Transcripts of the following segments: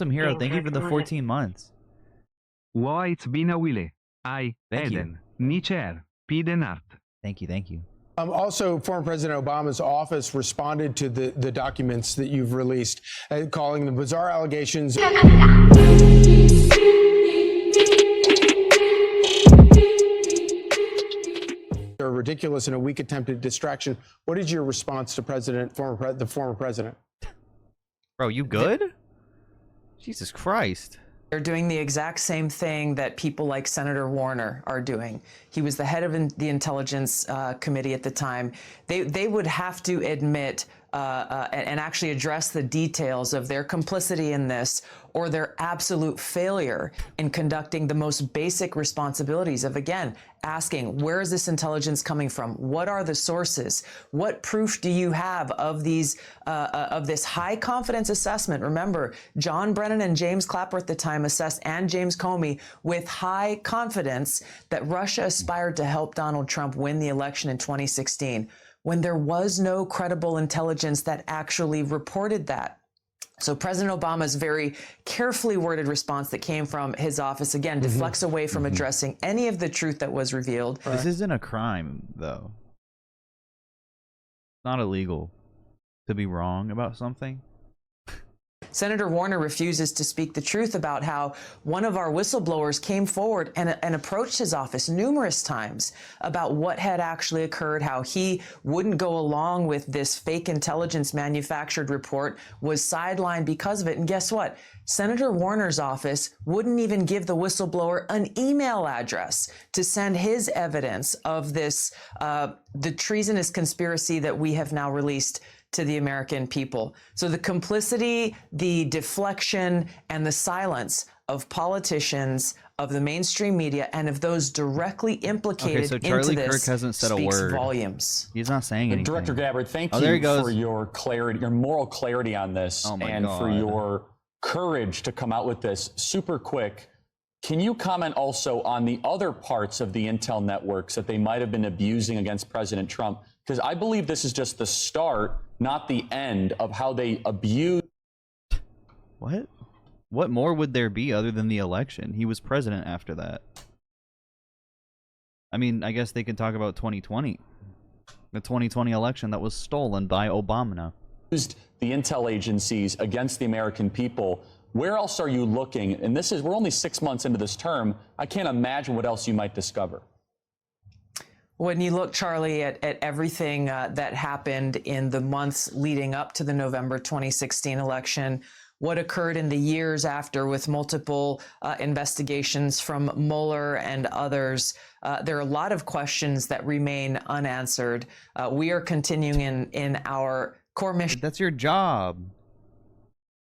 Awesome hero. Thank you for the 14 months. White Binawile. I Thank you. Eden. Nicher. Piedenart. Thank you. Thank you. Also, former President Obama's office responded to the documents that you've released, calling them bizarre allegations. They're ridiculous and a weak attempt at distraction. What is your response to the former president? Bro, you good? Jesus Christ. They're doing the exact same thing that people like Senator Warner are doing. He was the head of the Intelligence Committee at the time. They would have to admit and actually address the details of their complicity in this, or their absolute failure in conducting the most basic responsibilities of, again, asking, where is this intelligence coming from? What are the sources? What proof do you have of these of this high confidence assessment? Remember, John Brennan and James Clapper at the time assessed, and James Comey, with high confidence that Russia aspired to help Donald Trump win the election in 2016, when there was no credible intelligence that actually reported that. So President Obama's very carefully worded response that came from his office, again, deflects away from addressing any of the truth that was revealed. This isn't a crime, though. It's not illegal to be wrong about something. Senator Warner refuses to speak the truth about how one of our whistleblowers came forward and approached his office numerous times about what had actually occurred, how he wouldn't go along with this fake intelligence manufactured report, was sidelined because of it. And guess what? Senator Warner's office wouldn't even give the whistleblower an email address to send his evidence of this, the treasonous conspiracy that we have now released to the American people. So the complicity, the deflection, and the silence of politicians, of the mainstream media, and of those directly implicated so Charlie into this Kirk hasn't said a speaks word. Volumes. He's not saying anything. Director Gabbard, thank there he you goes. for your clarity, your moral clarity on this, and for your courage to come out with this super quick. Can you comment also on the other parts of the intel networks that they might have been abusing against President Trump? Because I believe this is just the start, not the end, of how they abuse. What? What more would there be other than the election? He was president after that. I mean, I guess they could talk about 2020. The 2020 election that was stolen by Obama. Used the intel agencies against the American people. Where else are you looking? And this is, we're only 6 months into this term. I can't imagine what else you might discover. When you look, Charlie, at everything that happened in the months leading up to the November 2016 election, what occurred in the years after with multiple investigations from Mueller and others, there are a lot of questions that remain unanswered. We are continuing in our core mission. That's your job.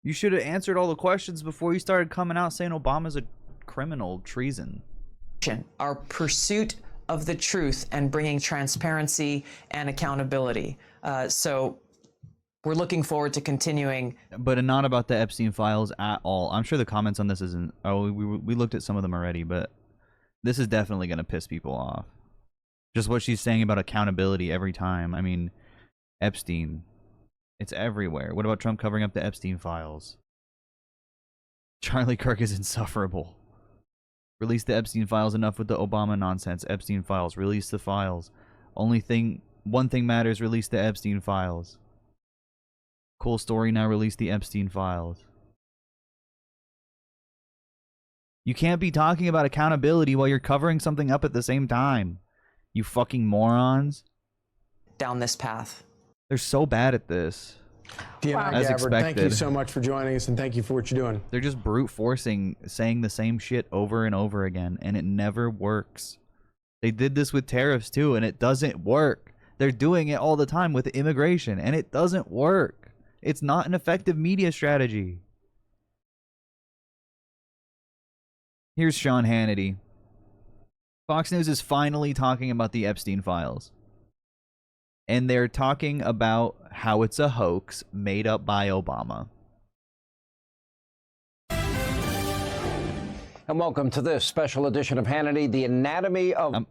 You should have answered all the questions before you started coming out saying Obama's a criminal, treason. Our pursuit of the truth and bringing transparency and accountability. So we're looking forward to continuing. But not about the Epstein files at all. I'm sure the comments on this isn't... Oh, we looked at some of them already, but this is definitely going to piss people off. Just what she's saying about accountability every time. I mean, Epstein. It's everywhere. What about Trump covering up the Epstein files? Charlie Kirk is insufferable. Release the Epstein files, enough with the Obama nonsense. Epstein files. Release the files. One thing matters, release the Epstein files. Cool story, now release the Epstein files. You can't be talking about accountability while you're covering something up at the same time. You fucking morons. Down this path. They're so bad at this. Deanna As Gabbard, expected. thank you so much for joining us, and thank you for what you're doing. They're just brute forcing, saying the same shit over and over again, and it never works. They did this with tariffs too, and it doesn't work. They're doing it all the time with immigration, and it doesn't work. It's not an effective media strategy. Here's Sean Hannity. Fox News is finally talking about the Epstein files. And they're talking about how it's a hoax made up by Obama. And welcome to this special edition of Hannity, the anatomy of... I'm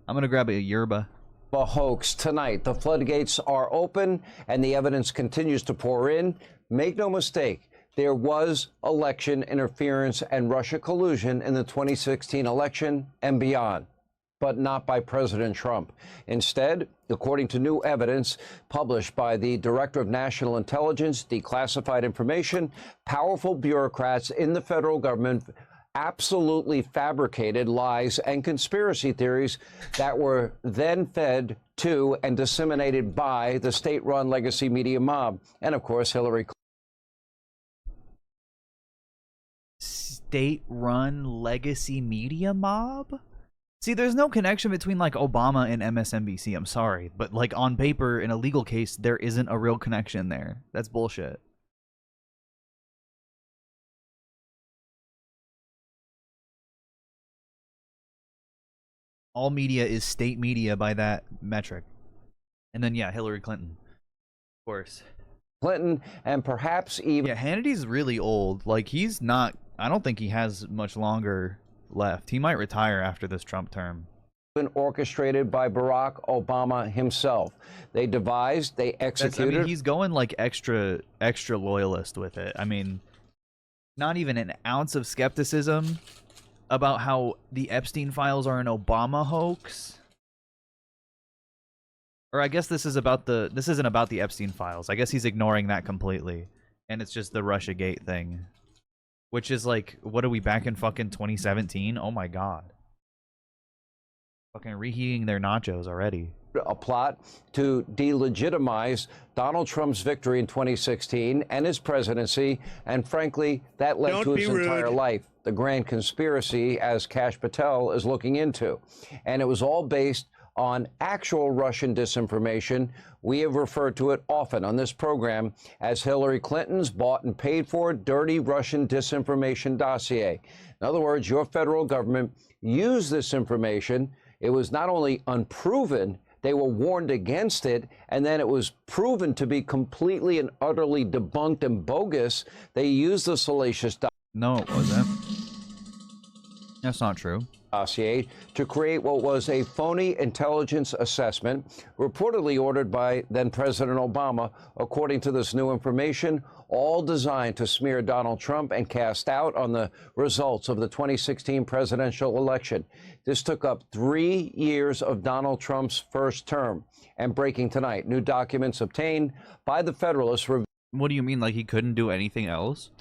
going to grab a yerba. A hoax tonight. The floodgates are open and the evidence continues to pour in. Make no mistake, there was election interference and Russia collusion in the 2016 election and beyond, but not by President Trump. Instead, according to new evidence published by the Director of National Intelligence, Declassified Information, powerful bureaucrats in the federal government absolutely fabricated lies and conspiracy theories that were then fed to and disseminated by the state-run legacy media mob, and of course, Hillary Clinton. State-run legacy media mob? See, there's no connection between, like, Obama and MSNBC. I'm sorry. But, like, on paper, in a legal case, there isn't a real connection there. That's bullshit. All media is state media by that metric. And then, yeah, Hillary Clinton. Of course. Clinton, and perhaps even... Yeah, Hannity's really old. Like, he's not... I don't think he has much longer left. He might retire after this Trump term. Been orchestrated by Barack Obama himself. They devised, they executed. I mean, he's going like extra loyalist with it. I mean, not even an ounce of skepticism about how the Epstein files are an Obama hoax. Or I guess this isn't about the Epstein files. I guess he's ignoring that completely, and it's just the Russiagate thing. Which is like, what are we back in fucking 2017? Oh my god. Fucking reheating their nachos already. A plot to delegitimize Donald Trump's victory in 2016 and his presidency, and frankly, that led to his entire life. The grand conspiracy, as Kash Patel is looking into. And it was all based on actual Russian disinformation. We have referred to it often on this program as Hillary Clinton's bought and paid for dirty Russian disinformation dossier. In other words, your federal government used this information. It was not only unproven, they were warned against it, and then it was proven to be completely and utterly debunked and bogus. They used the salacious No, it wasn't. That's not true. Dossier to create what was a phony intelligence assessment reportedly ordered by then President Obama, according to this new information, all designed to smear Donald Trump and cast doubt on the results of the 2016 presidential election. This took up 3 years of Donald Trump's first term. And breaking tonight, new documents obtained by the Federalist. What do you mean, like he couldn't do anything else?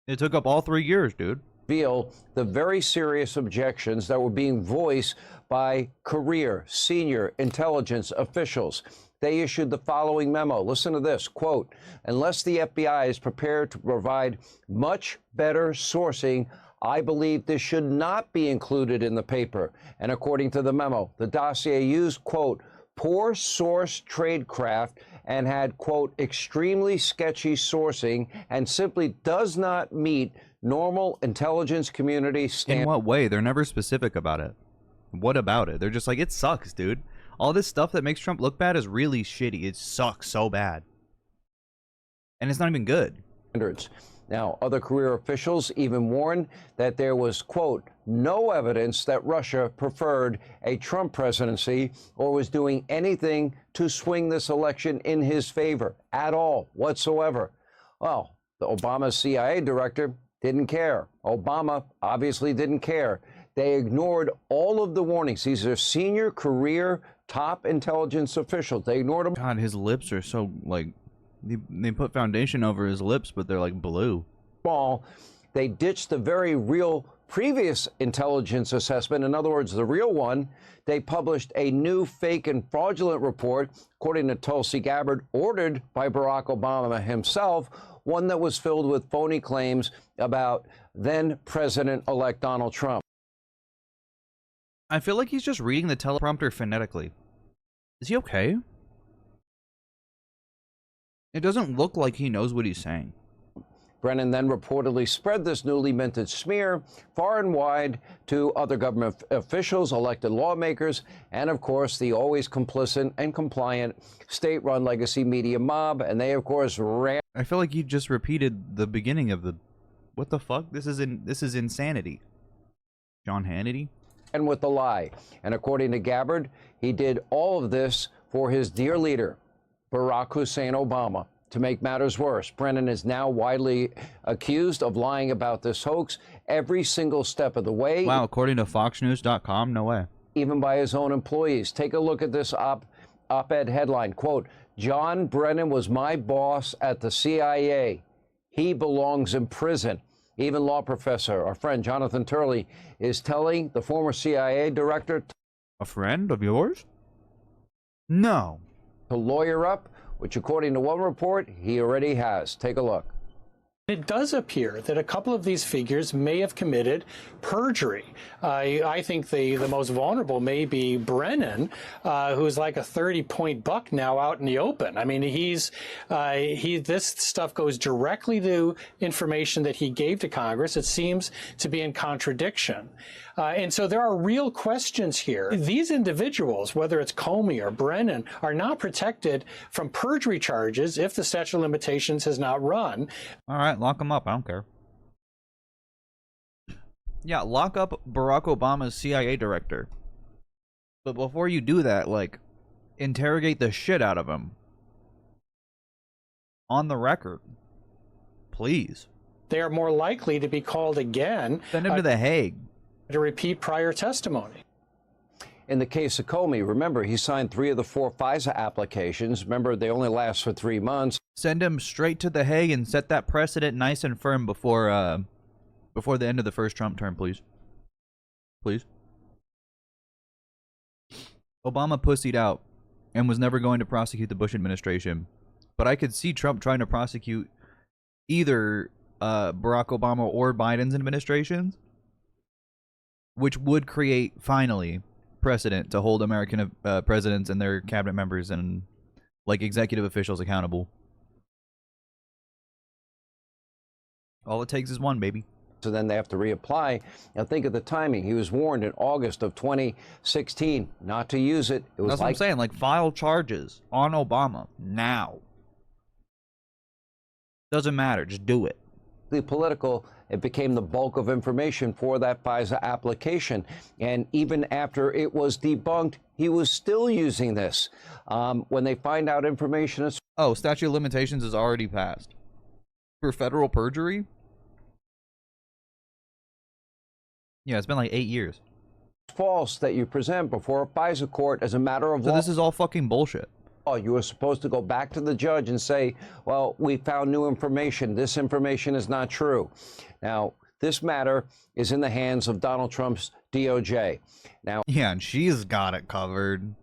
It took up all 3 years, dude. Reveal the very serious objections that were being voiced by career senior intelligence officials. They issued the following memo. Listen to this, quote, unless the FBI is prepared to provide much better sourcing, I believe this should not be included in the paper. And according to the memo, the dossier used, quote, poor source tradecraft and had, quote, extremely sketchy sourcing and simply does not meet normal intelligence community standards. In what way? They're never specific about it. What about it? They're just like, it sucks, dude. All this stuff that makes Trump look bad is really shitty. It sucks so bad. And it's not even good. Now, other career officials even warned that there was, quote, no evidence that Russia preferred a Trump presidency or was doing anything to swing this election in his favor at all whatsoever. Well, the Obama CIA director didn't care. Obama obviously didn't care. They ignored all of the warnings. These are senior career top intelligence officials. They ignored them. God, his lips are so, like, they put foundation over his lips, but they're like blue. They ditched the very real previous intelligence assessment. In other words, the real one. They published a new fake and fraudulent report, according to Tulsi Gabbard, ordered by Barack Obama himself, one that was filled with phony claims about then President-elect Donald Trump. I feel like he's just reading the teleprompter phonetically. Is he okay? It doesn't look like he knows what he's saying. Brennan then reportedly spread this newly minted smear far and wide to other government officials, elected lawmakers, and, of course, the always complicit and compliant state-run legacy media mob. And they, of course, ran. I feel like you just repeated the beginning of the... What the fuck? This is insanity. John Hannity? And with the lie. And according to Gabbard, he did all of this for his dear leader, Barack Hussein Obama. To make matters worse, Brennan is now widely accused of lying about this hoax every single step of the way. Wow, according to FoxNews.com, no way. Even by his own employees. Take a look at this op-ed headline, quote, John Brennan was my boss at the CIA. He belongs in prison. Even law professor, our friend Jonathan Turley, is telling the former CIA director a friend of yours? No. To lawyer up, which according to one report, he already has. Take a look. It does appear that a couple of these figures may have committed perjury. I think the most vulnerable may be Brennan, who's like a 30-point buck now out in the open. I mean, this stuff goes directly to information that he gave to Congress. It seems to be in contradiction. And so there are real questions here. These individuals, whether it's Comey or Brennan, are not protected from perjury charges if the statute of limitations has not run. All right, lock them up. I don't care. Yeah, lock up Barack Obama's CIA director. But before you do that, like, interrogate the shit out of him. On the record. Please. They are more likely to be called again. Send him to The Hague. To repeat prior testimony. In the case of Comey, remember, he signed 3 of the 4 FISA applications. Remember, they only last for 3 months. Send him straight to The Hague and set that precedent nice and firm before the end of the first Trump term, please. Please. Obama pussied out and was never going to prosecute the Bush administration. But I could see Trump trying to prosecute either Barack Obama or Biden's administrations, which would create, finally, precedent to hold American presidents and their cabinet members and, like, executive officials accountable. All it takes is one, baby. So then they have to reapply. Now think of the timing. He was warned in August of 2016 not to use it. It was That's what I'm saying. Like, file charges on Obama now. Doesn't matter. Just do it. Political, it became the bulk of information for that FISA application. And even after it was debunked, he was still using this. When they find out information is... Oh, statute of limitations is already passed. For federal perjury? Yeah, it's been like 8 years. False that you present before a FISA court as a matter of law. So this is all fucking bullshit. You were supposed to go back to the judge and say, well, we found new information. This information is not true. Now, this matter is in the hands of Donald Trump's DOJ. Now, yeah, and she's got it covered.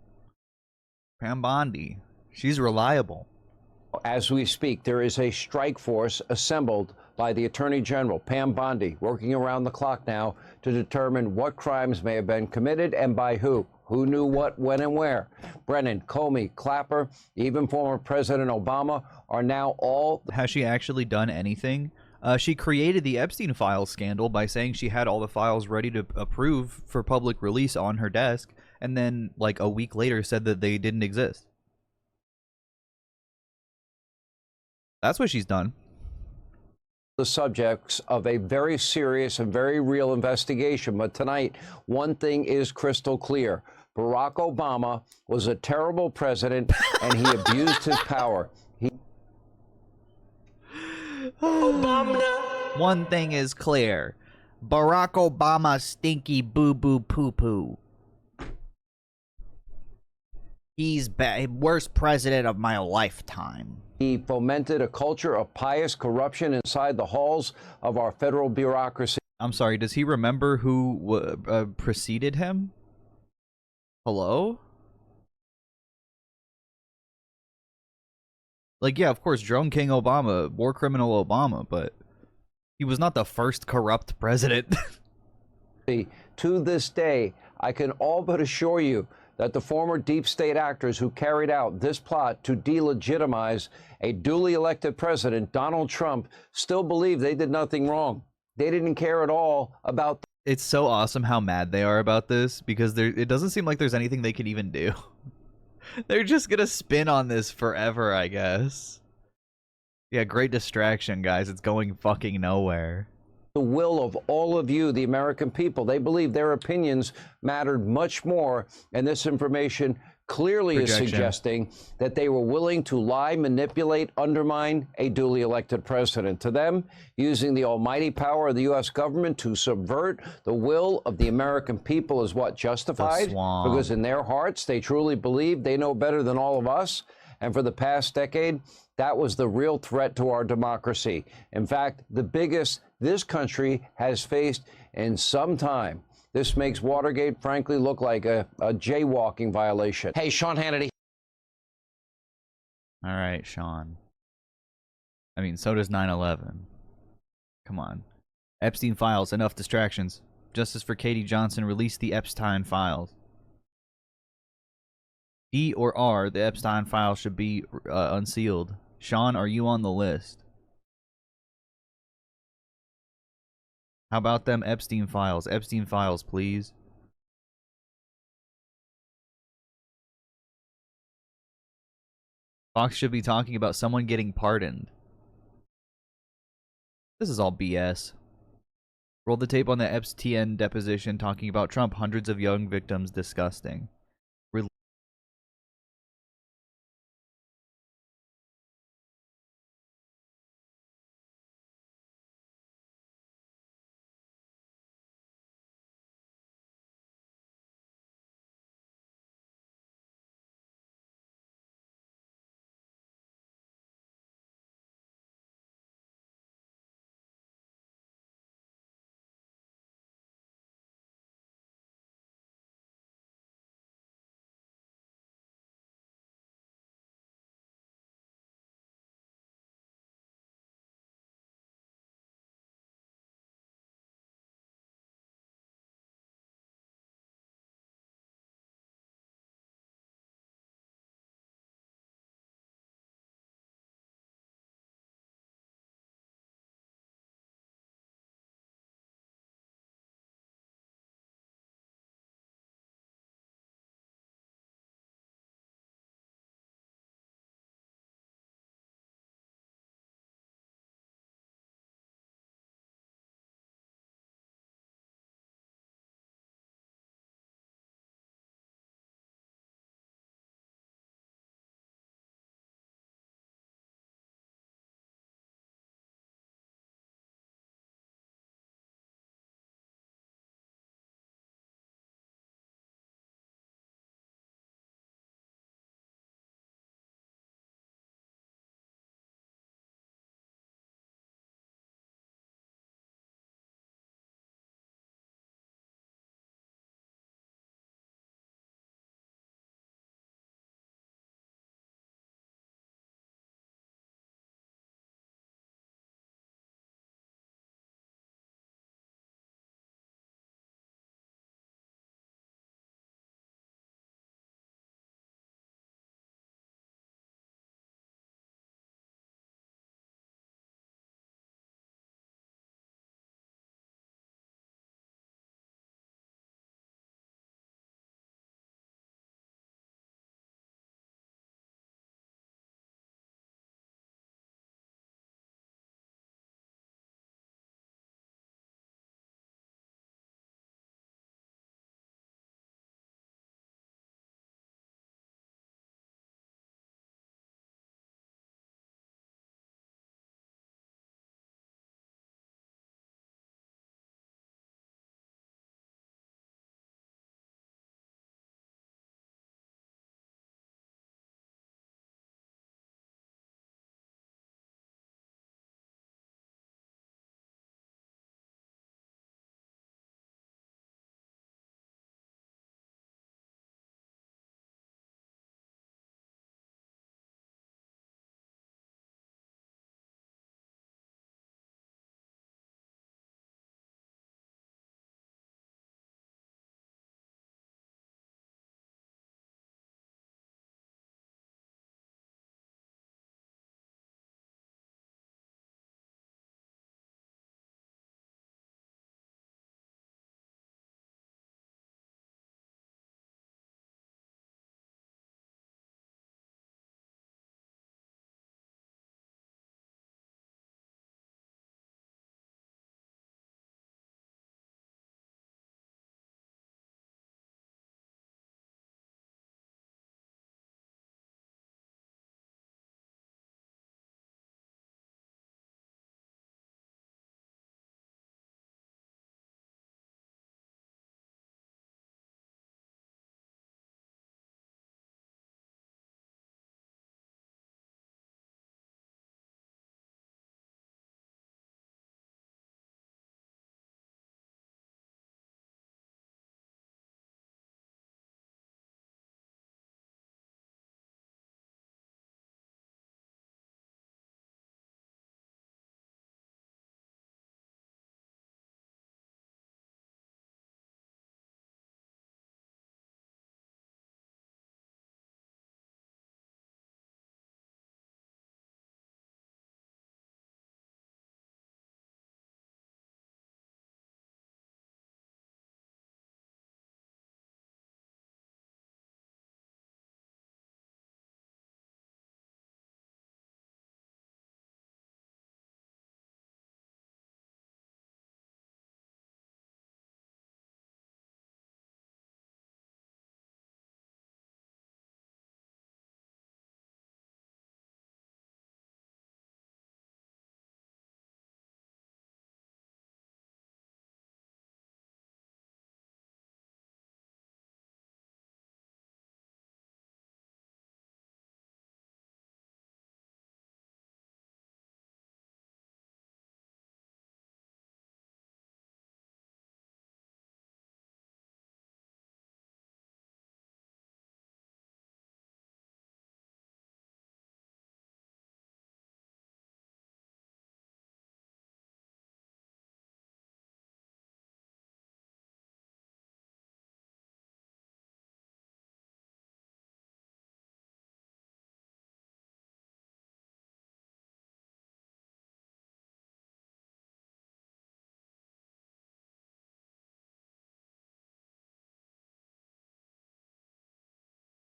Pam Bondi. She's reliable. As we speak, there is a strike force assembled by the Attorney General, Pam Bondi, working around the clock now to determine what crimes may have been committed and by who. Who knew what, when, and where? Brennan, Comey, Clapper, even former President Obama are now all... Has she actually done anything? She created the Epstein files scandal by saying she had all the files ready to approve for public release on her desk, and then, like, a week later said that they didn't exist. That's what she's done. The subjects of a very serious and very real investigation. But tonight, one thing is crystal clear. Barack Obama was a terrible president and he abused his power. One thing is clear. Barack Obama stinky boo-boo poo-poo. He's worst president of my lifetime. He fomented a culture of pious corruption inside the halls of our federal bureaucracy. I'm sorry, does he remember who preceded him? Hello? Like, yeah, of course, Drone King Obama, war criminal Obama, but he was not the first corrupt president. To this day, I can all but assure you that the former deep state actors who carried out this plot to delegitimize a duly elected president, Donald Trump, still believe they did nothing wrong. They didn't care at all about... It's so awesome how mad they are about this, because it doesn't seem like there's anything they can even do. They're just gonna spin on this forever, I guess. Yeah, great distraction, guys. It's going fucking nowhere. The will of all of you, the American people. They believe their opinions mattered much more, and this information clearly is Projection. suggesting that they were willing to lie, manipulate, undermine a duly elected president. To them, using the almighty power of the U.S. government to subvert the will of the American people is what justified, swamp. because in their hearts, they truly believe they know better than all of us. And for the past decade, that was the real threat to our democracy. In fact, the biggest this country has faced in some time. This makes Watergate, frankly, look like a jaywalking violation. Hey, Sean Hannity. All right, Sean. I mean, so does 9/11. Come on. Epstein files, enough distractions. Justice for Katie Johnson released the Epstein files. D or R, the Epstein files should be unsealed. Sean, are you on the list? How about them Epstein files? Epstein files, please. Fox should be talking about someone getting pardoned. This is all BS. Roll the tape on the Epstein deposition talking about Trump. Hundreds of young victims. Disgusting.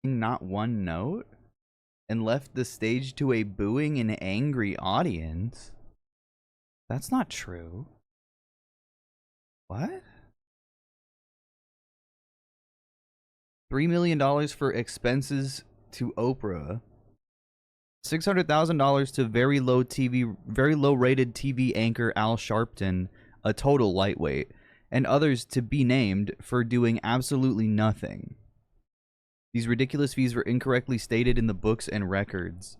not one note and left the stage to a booing and angry audience. That's not true. What? $3 million for expenses to Oprah. $600,000 to very low rated TV anchor Al Sharpton, a total lightweight, and others to be named for doing absolutely nothing. These ridiculous fees were incorrectly stated in the books and records.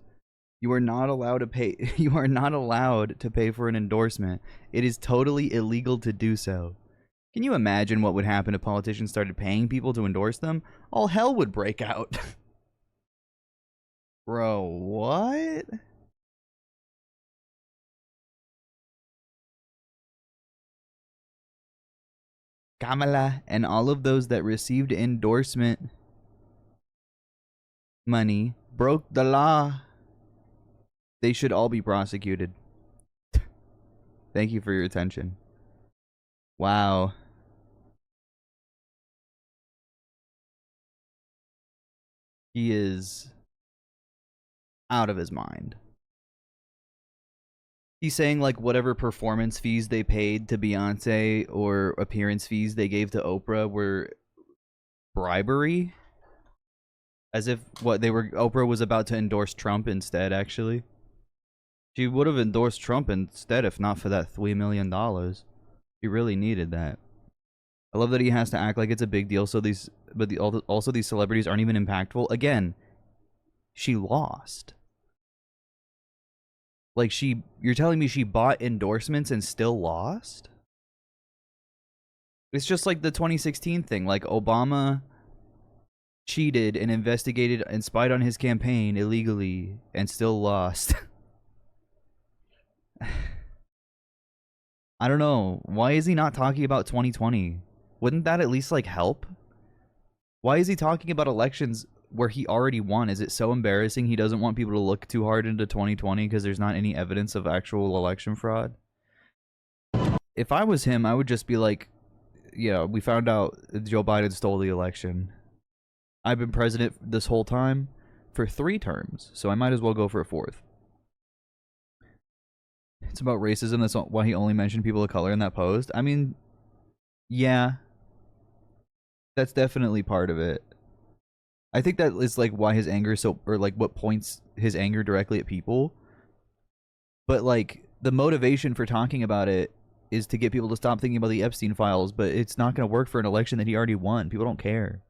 You are not allowed to pay. You are not allowed to pay for an endorsement. It is totally illegal to do so. Can you imagine what would happen if politicians started paying people to endorse them? All hell would break out. Bro, what? Kamala and all of those that received endorsement money broke the law. They should all be prosecuted. Thank you for your attention. Wow. He is out of his mind. He's saying like whatever performance fees they paid to Beyonce or appearance fees they gave to Oprah were bribery. As if Oprah was about to endorse Trump instead, actually. She would have endorsed Trump instead if not for that $3 million. He really needed that. I love that he has to act like it's a big deal, also these celebrities aren't even impactful. Again, she lost. Like you're telling me she bought endorsements and still lost? It's just like the 2016 thing, like Obama cheated and investigated and spied on his campaign illegally and still lost. I don't know. Why is he not talking about 2020? Wouldn't that at least like help? Why is he talking about elections where he already won? Is it so embarrassing he doesn't want people to look too hard into 2020 because there's not any evidence of actual election fraud? If I was him, I would just be like, yeah, we found out Joe Biden stole the election. I've been president this whole time for 3 terms, so I might as well go for a 4th. It's about racism. That's why he only mentioned people of color in that post. I mean, yeah, that's definitely part of it. I think that is like why his anger is so, or like what points his anger directly at people. But like the motivation for talking about it is to get people to stop thinking about the Epstein files, but it's not going to work for an election that he already won. People don't care.